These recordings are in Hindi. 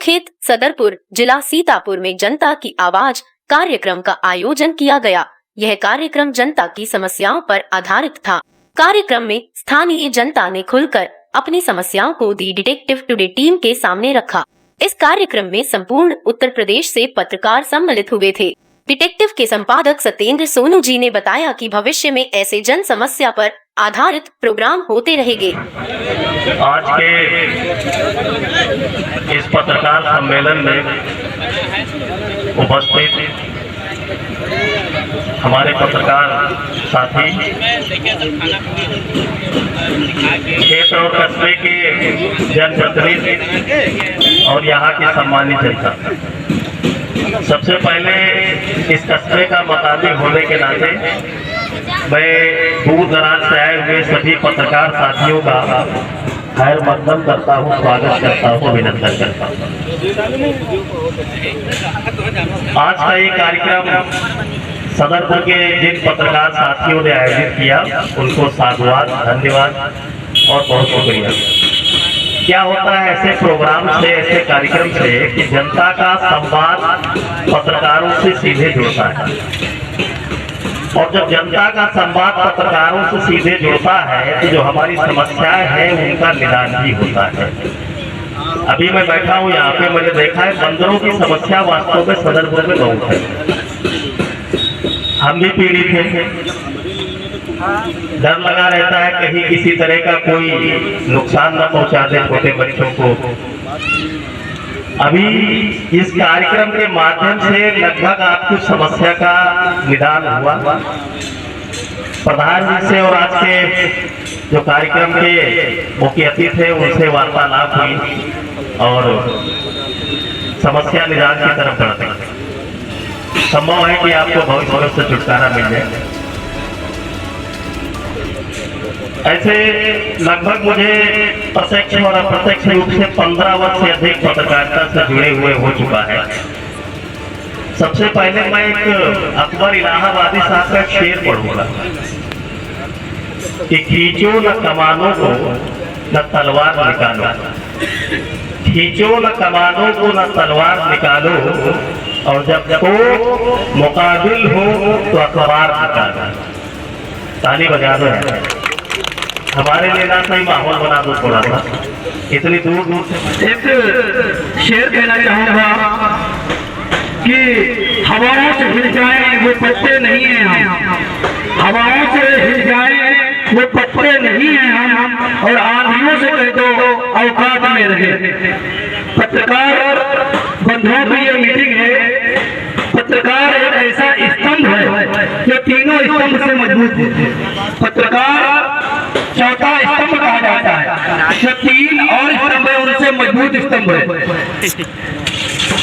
खेत सदरपुर जिला सीतापुर में जनता की आवाज कार्यक्रम का आयोजन किया गया। यह कार्यक्रम जनता की समस्याओं पर आधारित था। कार्यक्रम में स्थानीय जनता ने खुलकर अपनी समस्याओं को दी डिटेक्टिव टुडे टीम के सामने रखा। इस कार्यक्रम में संपूर्ण उत्तर प्रदेश से पत्रकार सम्मिलित हुए थे। डिटेक्टिव के संपादक सत्येंद्र सोनू जी ने बताया कि भविष्य में ऐसे जन समस्या पर आधारित प्रोग्राम होते रहेंगे। आज के इस पत्रकार सम्मेलन में उपस्थित हमारे पत्रकार साथी, क्षेत्र और कस्बे के जनप्रतिनिधि और यहाँ की सम्मानित जनता, सबसे पहले इस कस्बे का मकामी होने के नाते मैं दूर दराज से आए हुए सभी पत्रकार साथियों का खैर मकदम करता हूँ, स्वागत करता हूँ, अभिनंदन करता हूँ। आज का ये कार्यक्रम सदरपुर के जिन पत्रकार साथियों ने आयोजित किया उनको साधुवाद, धन्यवाद और बहुत शुक्रिया। क्या होता है ऐसे प्रोग्राम से, ऐसे कार्यक्रम से कि जनता का संवाद पत्रकारों से सीधे जुड़ता है, और जब जनता का संवाद पत्रकारों से सीधे जुड़ता है तो जो हमारी समस्याएं हैं उनका निदान भी होता है। अभी मैं बैठा हूँ यहाँ पे, मैंने देखा है बंदरों की समस्या वास्तव में सदरपुर में बहुत है। हम भी पीड़ित हैं, डर लगा रहता है कहीं किसी तरह का कोई नुकसान न पहुंचा दे छोटे बच्चों को। अभी इस कार्यक्रम के माध्यम से लगभग आपकी समस्या का निदान हुआ। प्रधान जी से और आज के जो कार्यक्रम के मुख्य अतिथि थे उनसे वार्तालाप हुई और समस्या निदान की तरफ बढ़ती। संभव है कि आपको भविष्य से छुटकारा मिल जाए। ऐसे लगभग मुझे प्रत्यक्ष और अप्रत्यक्ष रूप से 15 वर्ष से अधिक पत्रकारिता से जुड़े हुए हो चुका है। सबसे पहले मैं एक अकबर इलाहाबादी साहब का शेर पढ़ूंगा कि खींचो न कमानों को न तलवार निकालो, खींचो न कमानों को न तलवार निकालो, और जब तो मुकाबिल हो तो अखबार निकालो। ताली बजा दो, हमारे लिए ना सही माहौल बना दो थोड़ा सा। इतनी दूर दूर से एक शेर कहना चाहूंगा कि हवाओं से हिल जाए वो पत्ते नहीं हैं हम, हवाओं से हिल जाए वो पत्ते नहीं हैं हम, और आंधियों से कह दो औकात में रहे। पत्रकार बंधुओं की ये मीटिंग है। पत्रकार एक ऐसा स्तंभ है जो तीनों स्तंभ से मजबूत है। पत्रकार चौथा स्तंभ कहा जाता है, जो तीन और स्तंभ है उनसे मजबूत स्तंभ है।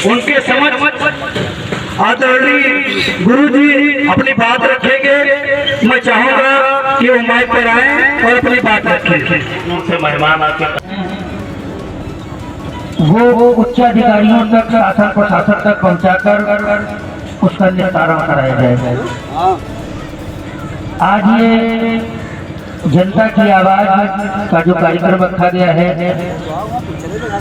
उनके समझ आदरणीय गुरु जी अपनी बात रखेंगे। मैं चाहूंगा कि वो माइक पर आए और अपनी बात रखें। उनसे मेहमान आके वो उच्च अधिकारियों तक, शासन प्रशासन तक पहुंचाकर उसका निस्तारा कराया जाएगा। आज ये जनता की आवाज का जो कार्यक्रम रखा गया है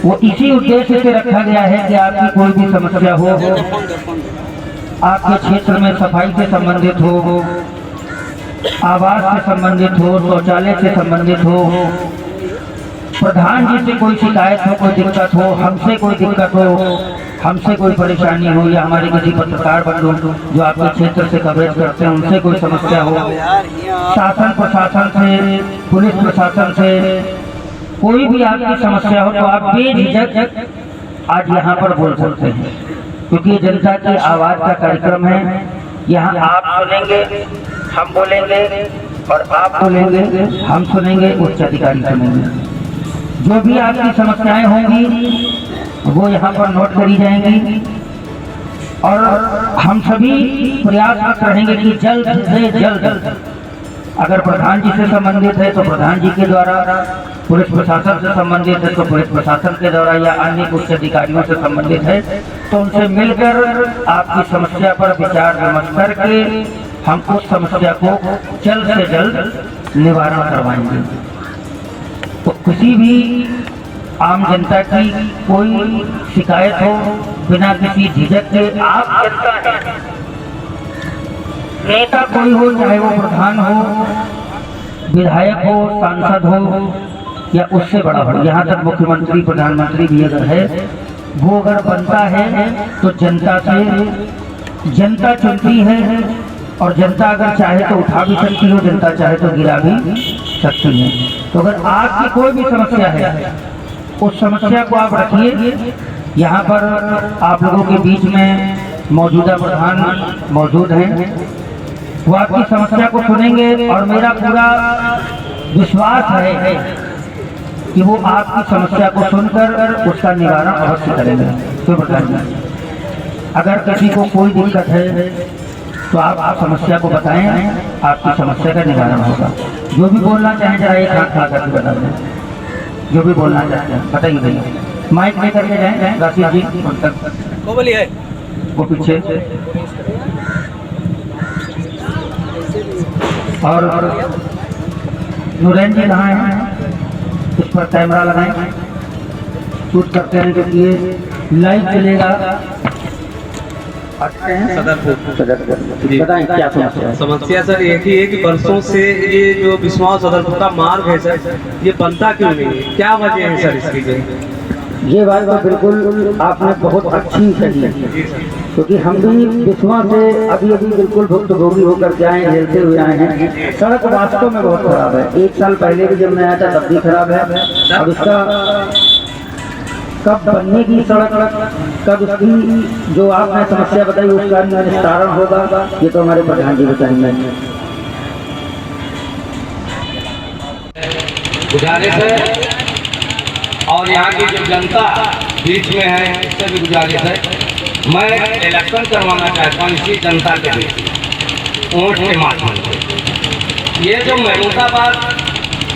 वो इसी उद्देश्य से रखा गया है कि आपकी कोई भी समस्या हो, आपके क्षेत्र में सफाई से संबंधित हो, आवास से संबंधित हो, शौचालय से संबंधित हो, प्रधान जी से कोई शिकायत हो, कोई दिक्कत हो, हमसे कोई दिक्कत हो, हमसे कोई परेशानी हो, या हमारे किसी पत्रकार बंधु जो आपके क्षेत्र से कवरेज करते हैं उनसे कोई समस्या हो, शासन प्रशासन से, पुलिस प्रशासन से कोई भी आपकी समस्या हो तो आप बेझिझक आज यहाँ पर बोल सकते हैं, क्योंकि जनता की आवाज का कार्यक्रम है। यहाँ आप सुनेंगे, हम बोलेंगे, और आप बोलेंगे, हम सुनेंगे, उच्च अधिकारी सुनेंगे। जो भी आपकी समस्याएं होंगी वो यहाँ पर नोट करी जाएंगी, और हम सभी प्रयासरत रहेंगे कि जल्द से जल्द, अगर प्रधान जी से संबंधित है तो प्रधान जी के द्वारा, पुलिस प्रशासन से संबंधित है तो पुलिस प्रशासन के द्वारा, या अन्य उच्च अधिकारियों से संबंधित है तो उनसे मिलकर आपकी समस्या पर विचार विमर्श करके हम उस समस्या को जल्द से जल्द निवारण करवाएंगे। तो किसी भी आम जनता की कोई शिकायत हो बिना किसी झिझक के आप जनता है, नेता कोई हो, चाहे वो प्रधान हो, विधायक हो, सांसद हो या उससे बड़ा हो, यहाँ तक मुख्यमंत्री प्रधानमंत्री भी अगर है, वो अगर बनता है तो जनता से जनता चुनती है और जनता अगर चाहे तो उठा भी सकती हो, जनता चाहे तो गिरा भी सकती है। तो अगर आपकी कोई भी समस्या है उस समस्या को आप रखिए। यहाँ पर आप लोगों के बीच में मौजूदा प्रधान मौजूद हैं, वो आपकी समस्या को सुनेंगे और मेरा पूरा विश्वास है कि वो आपकी समस्या को सुनकर उसका निवारण अवश्य करेंगे। तो बताइए, अगर किसी को कोई दिक्कत है तो आप समस्या को बताएं, आपकी समस्या का निवारण होगा। जो भी बोलना चाहें जरा एक हाथ खड़ा करके बता दें, जो भी बोलना चाहते हैं बताइए भैया। माइक लेकर के जाएं राशिद जी, उन तक वो बोली है वो पीछे। और नूरैन जी कहाँ हैं? इस पर कैमरा लगाएं, शूट करते हैं क्योंकि ये लाइव चलेगा। बताएं क्या समस्या है? समस्या सर एक ही है कि बरसों से ये जो बिस्वा सदरपुर का मार्ग है सर, ये बनता क्यों नहीं है? क्या वजह है सर इसकी? ये बात तो बिल्कुल आपने बहुत अच्छी कही है, क्योंकि हम भी बिस्वा से अभी बिल्कुल भुक्तभोगी होकर के आए, झेलते हुए आए हैं। सड़क वास्तव में बहुत खराब है। 1 साल पहले भी जब मैं आया था तब भी खराब है। अब इसका कब बनने की सड़क, कब इसकी जो आपने समस्या बताई उसका निस्तारण होगा, ये तो हमारे प्रधान जी बताएंगे। गुजारिश है और यहाँ की जो जनता बीच में है इससे भी गुजारिश है, मैं इलेक्शन करवाना चाहता हूँ इसी जनता के बीच वोट के माध्यम से। ये जो महमूदाबाद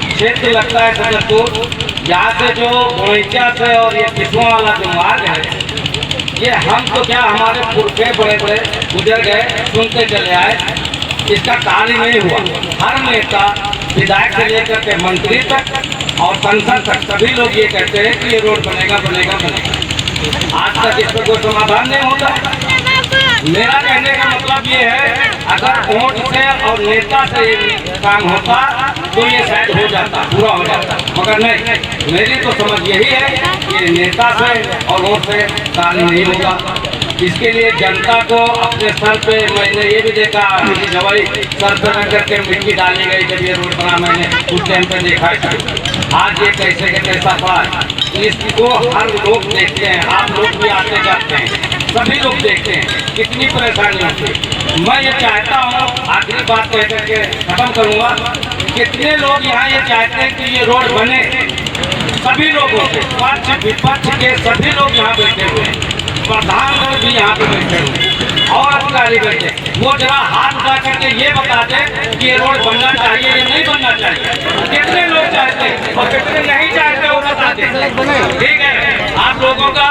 क्षेत्र लगता है सदरपुर, यहाँ से जो गोइचा से और ये किस्मों वाला जो मार्ग है, ये हम तो क्या हमारे पुरखे बड़े बड़े गुजर गए, सुनते चले आए, इसका कार्य नहीं हुआ। हर नेता विधायक से लेकर के मंत्री तक और संसद तक सभी लोग ये कहते हैं कि ये रोड बनेगा बनेगा बनेगा, आज तक इस पर कोई समाधान नहीं होता। मेरा कहने का मतलब ये है, अगर वोट से और नेता से काम होता तो ये शायद हो जाता, पूरा हो जाता, मगर नहीं। मेरी तो समझ यही है कि नेता से और वोट से कार्य नहीं होगा। इसके लिए जनता को अपने सर पे, मैंने ये भी देखा दवाई सर पे रख करके मिट्टी डाली गई जब ये रोड बना, मैंने उस टाइम पे देखा है। आज ये कैसे के कैसा पड़ा, इसको हर लोग देखते हैं, आप लोग भी आते जाते हैं, सभी लोग देखते हैं कितनी परेशानी होती है। मैं ये चाहता हूँ, आखिरी बात कह करके खत्म करूँगा, कितने लोग यहाँ ये चाहते हैं कि ये रोड बने, सभी लोगों से, पक्ष विपक्ष के सभी लोग यहाँ बैठे हुए हैं, प्रधानमंत्री भी यहाँ पे बैठे हुए और अधिकारी बैठे, वो जरा हाथ उठा करके ये बता दे कि ये रोड बनना चाहिए या नहीं बनना चाहिए। कितने लोग चाहते हैं और कितने नहीं चाहते वो बता दें। ठीक है, आप लोगों का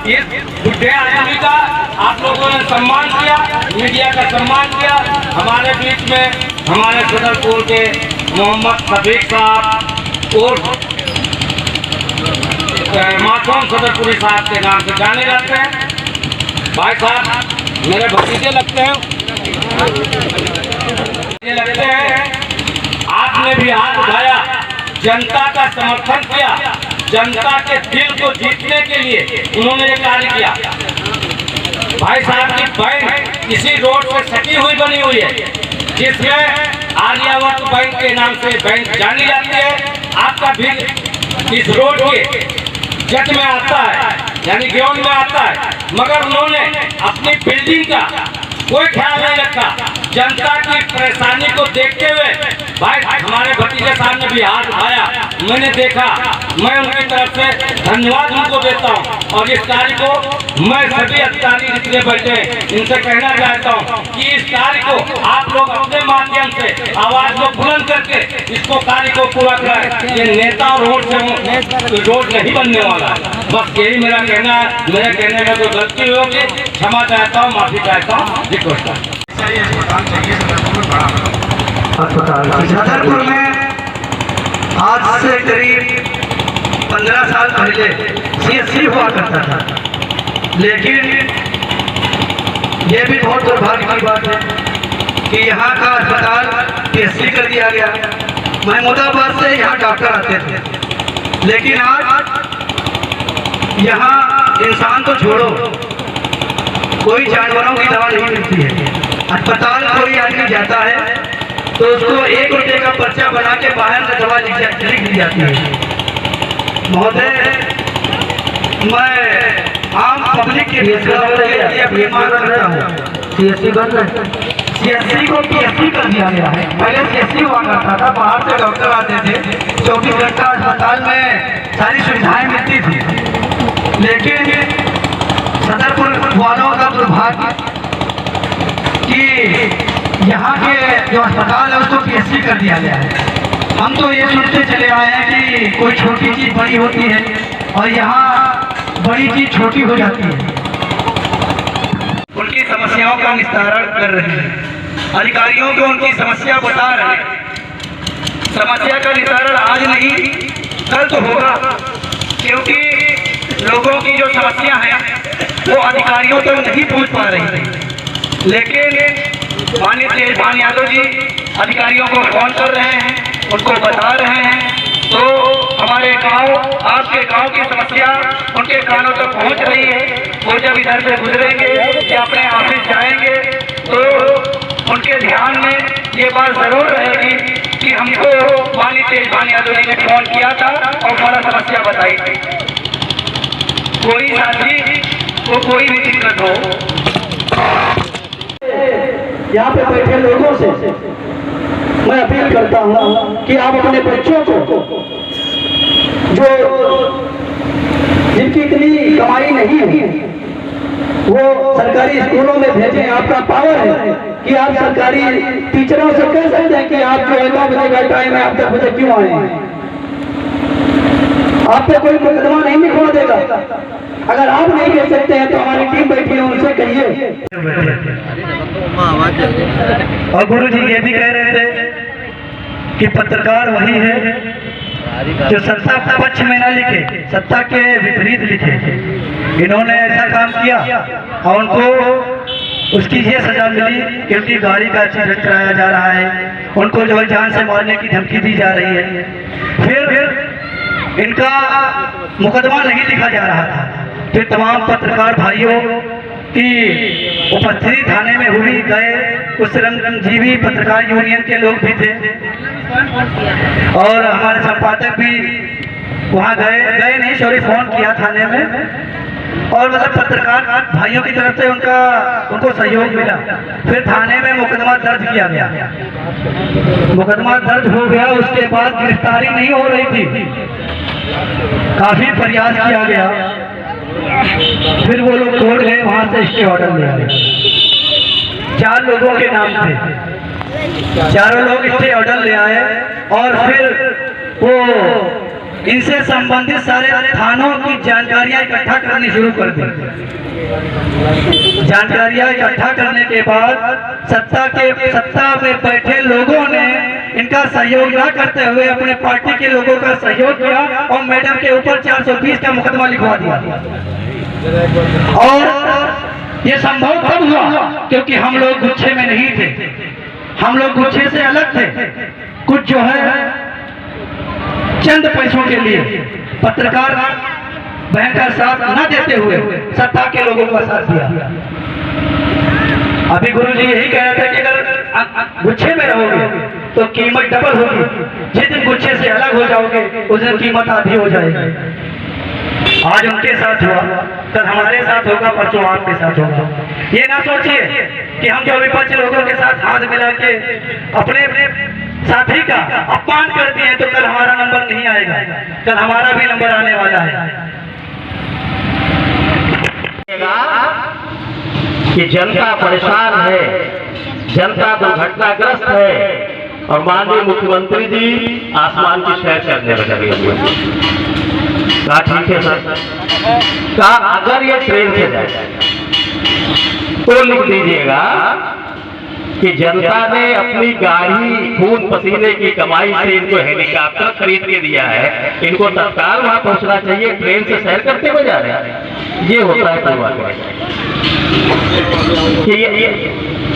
ये बुढ़े आदमी का आप लोगों ने सम्मान किया, मीडिया का सम्मान किया। हमारे बीच में हमारे सदरपुर के मोहम्मद शफीक साहब और मासूम सदरपुरी साहब के नाम से जाने जाते हैं। भाई साहब मेरे भतीजे लगते हैं, ये लगते हैं। आपने भी हाथ उठाया, जनता का समर्थन किया, जनता के दिल को जीतने के लिए उन्होंने ये कार्य किया। भाई साहब की बैंक इसी रोड पर सटी हुई बनी हुई है, जिसमें आर्यावर्त बैंक के नाम से बैंक जानी जाती है। आपका भी इस रोड के जट में आता है, यानी ग्राउंड में आता है, मगर उन्होंने अपनी बिल्डिंग का कोई ख्याल नहीं रखा। जनता की परेशानी को देखते हुए भाई हमारे भतीजे साहब ने भी हाथ उठाया, मैंने देखा, मैं उनकी तरफ से धन्यवाद उनको देता हूं। और इस कार्य को मैं सभी अधिकारी जितने बैठे इनसे कहना चाहता हूं कि इस कार्य को आप लोग अपने माध्यम से आवाज को बुलंद करके इसको कार्य को पूरा करें। ये नेता और रोड से रोड नहीं बनने वाला है, बस यही मेरा कहना है। मेरे कहने में कोई गलती होगी क्षमा चाहता हूँ, माफी चाहता हूँ, रिक्वेस्ट है। सदरपुर में आज से करीब 15 साल पहले CSC हुआ करता था, लेकिन ये भी बहुत दुर्भाग्य की बात है कि यहाँ का अस्पताल PSC कर दिया गया। महमूदाबाद से यहाँ डॉक्टर आते थे, लेकिन आज यहाँ इंसान तो छोड़ो, कोई जानवरों की दवा नहीं मिलती है। अस्पताल कोई आदमी जाता है तो उसको 1 रुपये का पर्चा बना के बाहर से दवा लिख दी जाती है। महोदय, मैं आम पब्लिक के लिए अपनी मांग करता हूँ, CSC बंद है। CSC को PSC कर दिया गया है। पहले CSC हुआ करता था, बाहर से डॉक्टर आते थे, 24 घंटा अस्पताल में सारी सुविधाएं मिलती थी। लेकिन सदरपुर वालों का दुर्भाग्य कि यहाँ के जो अस्पताल है उसको PSC कर दिया गया है। हम तो ये सुनते चले आए हैं कि कोई छोटी चीज़ बड़ी होती है और यहाँ बड़ी चीज़ छोटी हो जाती है। उनकी समस्याओं का निस्तारण कर रहे हैं, अधिकारियों को उनकी समस्या बता रहे हैं। समस्या का निस्तारण आज नहीं कल तो होगा, क्योंकि लोगों की जो समस्या है वो अधिकारियों तक नहीं पहुंच पा रही थी। लेकिन माननीय तेजभान यादव जी अधिकारियों को फोन कर रहे हैं, उनको बता रहे हैं, तो हमारे गांव, आपके गांव की समस्या उनके कानों तक पहुंच रही है। वो जब इधर से गुजरेंगे या अपने ऑफिस जाएंगे तो उनके ध्यान में ये बात जरूर रहेगी कि हमको माननीय तेजभान यादव जी ने फोन किया था और हमारा समस्या बताई थी। कोई साथी को कोई भी दिक्कत हो, यहाँ पे बैठे लोगों से मैं अपील करता हूँ कि आप अपने बच्चों को, जो जिनकी इतनी कमाई नहीं है, वो सरकारी स्कूलों में भेजें। आपका पावर है कि आप सरकारी टीचरों से कह सकते हैं कि आप जो 9 बजे का टाइम है, आप 10 बजे क्यों आए हैं। आप पे कोई मुकदमा नहीं लिखवा देगा। अगर आप नहीं कह सकते हैं तो हमारी टीम बैठी है, उनसे कहिए। और गुरु जी ये भी कह रहे थे कि पत्रकार वही है जो सत्ता पक्ष में न लिखे, सत्ता के विपरीत लिखे। इन्होंने ऐसा काम किया और उनको उसकी ये सजा मिली कि उनकी गाड़ी का एक्सीडेंट कराया जा रहा है, उनको जो है जान से मारने की धमकी दी जा रही है। फिर इनका मुकदमा नहीं लिखा जा रहा था। फिर तमाम पत्रकार भाइयों की उपस्थिति थाने में हुई, गए, उस रंगजीवी पत्रकार यूनियन के लोग भी थे और हमारे संपादक भी वहाँ गए नहीं, सॉरी, फोन किया थाने में और मतलब पत्रकार भाइयों की तरफ से उनको सहयोग मिला। फिर थाने में मुकदमा दर्ज किया गया। मुकदमा दर्ज हो गया, उसके बाद गिरफ्तारी नहीं हो रही थी, काफी प्रयास किया गया। फिर वो लोग कोर्ट गए, वहां से स्टे ऑर्डर ले आए। 4 लोगों के नाम थे, चारों लोग स्टे ऑर्डर ले आए और फिर वो इनसे संबंधित सारे थानों की जानकारियां इकट्ठा करनी शुरू कर दी। जानकारियां इकट्ठा करने के बाद सत्ता में बैठे लोगों ने इनका सहयोग न करते हुए अपने पार्टी के लोगों का सहयोग किया और मैडम के ऊपर 420 का मुकदमा लिखवा दिया। और ये संभव तब हुआ क्योंकि हम लोग गुच्छे में नहीं थे, हम लोग गुच्छे से अलग थे। कुछ जो है चंद पैसों के लिए पत्रकार बहन का साथ न देते हुए सत्ता के लोगों का साथ दिया। अभी गुरु जी यही कह रहे थे कि अगर गुच्छे में रहोगे तो कीमत डबल होगी, जिस दिन गुच्छे से अलग हो जाओगे उस दिन कीमत आधी हो जाएगी। आज उनके साथ हुआ, कल हमारे साथ होगा, परसों आपके साथ होगा। ये ना सोचिए कि हम जो विपक्ष लोगों के साथ हाथ मिला के अपने साथी का अपमान कर दिए तो कल हमारा नंबर नहीं आएगा, कल हमारा भी नंबर आने वाला है। कि जनता परेशान है, जनता दुर्घटनाग्रस्त है और माननीय मुख्यमंत्री जी आसमान की सैर करने लगे हुए। कहा ठीक है सर, कहा अगर ये ट्रेन से जाए तो लिख दीजिएगा कि जनता ने अपनी गाढ़ी खून पसीने की कमाई से इनको हेलीकॉप्टर खरीद के दिया है, इनको तत्काल वहां पहुंचना चाहिए, ट्रेन से सैर करते हुए जा रहे हैं। ये होता है पूर्वाग्रह कि ये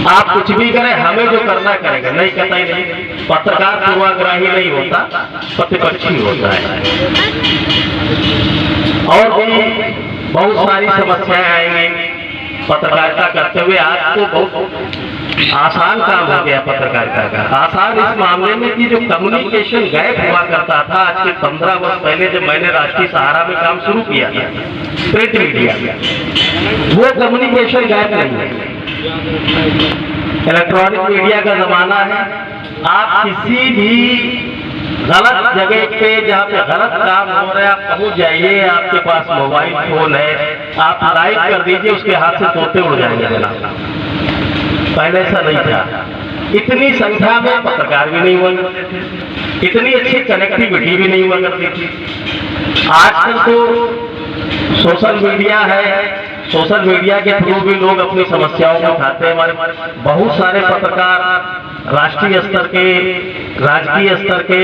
आप कुछ भी करें, हमें जो करना करेगा, नहीं कतई नहीं। पत्रकार पूर्वाग्रही नहीं होता, प्रतिपक्षी होता है। और भी बहुत सारी समस्याएं आएंगी पत्रकारिता करते हुए। आज तो बहुत आसान काम हो गया पत्रकारिता का। आसान इस मामले में कि जो कम्युनिकेशन गैप हुआ करता था आज के 15 वर्ष पहले जब मैंने राष्ट्रीय सहारा में काम शुरू किया था, प्रिंट मीडिया, वो कम्युनिकेशन गैप नहीं है। इलेक्ट्रॉनिक मीडिया का जमाना है। आप किसी भी गलत जगह पे जहाँ पे गलत काम हो रहा है आप पहुंच जाइए, आपके पास मोबाइल फोन है, आप लाइव कर दीजिए, उसके हाथ से तोते उड़ जाएंगे जनाब। पहले ऐसा नहीं था। इतनी संख्या में पत्रकार भी नहीं हुआ करते थे, इतनी अच्छी कनेक्टिविटी भी नहीं हुआ करती थी। आजकल तो सोशल मीडिया है, सोशल मीडिया के थ्रू भी लोग अपनी समस्याओं को उठाते हैं। हमारे बहुत सारे पत्रकार राष्ट्रीय स्तर के, राजकीय स्तर के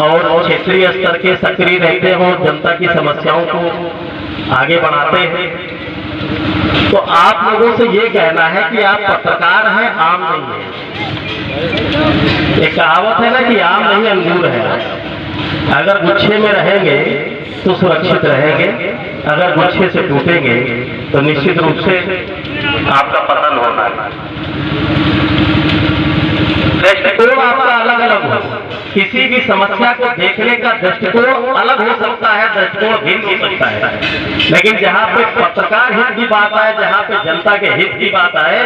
और क्षेत्रीय स्तर के सक्रिय रहते हो, जनता की समस्याओं को आगे बढ़ाते हैं। तो आप लोगों से ये कहना है कि आप पत्रकार हैं, आम नहीं है। एक कहावत है ना कि आम नहीं अंगूर है। अगर गुच्छे में रहेंगे तो सुरक्षित रहेंगे, अगर गुच्छे से टूटेंगे तो निश्चित रूप से आपका पतन होना है। दृष्टिकोण आपका अलग अलग हो, किसी भी समस्या को देखने का दृष्टिकोण अलग हो सकता है, दृष्टिकोण भिन्न हो सकता है, लेकिन जहाँ पे पत्रकार हित की बात आए, जहाँ पे जनता के हित की बात आए,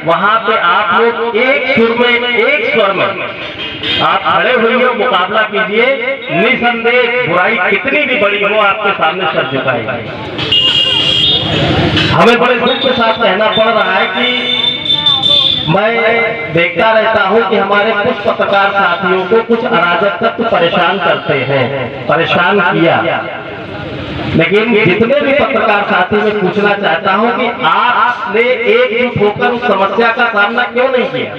वहाँ पे आप लोग एक सुर में, एक स्वर में आप खड़े होइए, मुकाबला कीजिए। निसंदेह बुराई कितनी भी बड़ी हो आपके सामने सर झुकाएगी। हमें बड़े दुख के साथ कहना पड़ रहा है कि मैं देखता रहता हूं कि हमारे कुछ पत्रकार साथियों को कुछ अराजक तत्व परेशान करते हैं, परेशान किया। लेकिन जितने भी पत्रकार साथी मैं पूछना चाहता हूं कि आपने एकजुट होकर उस समस्या का सामना क्यों नहीं किया?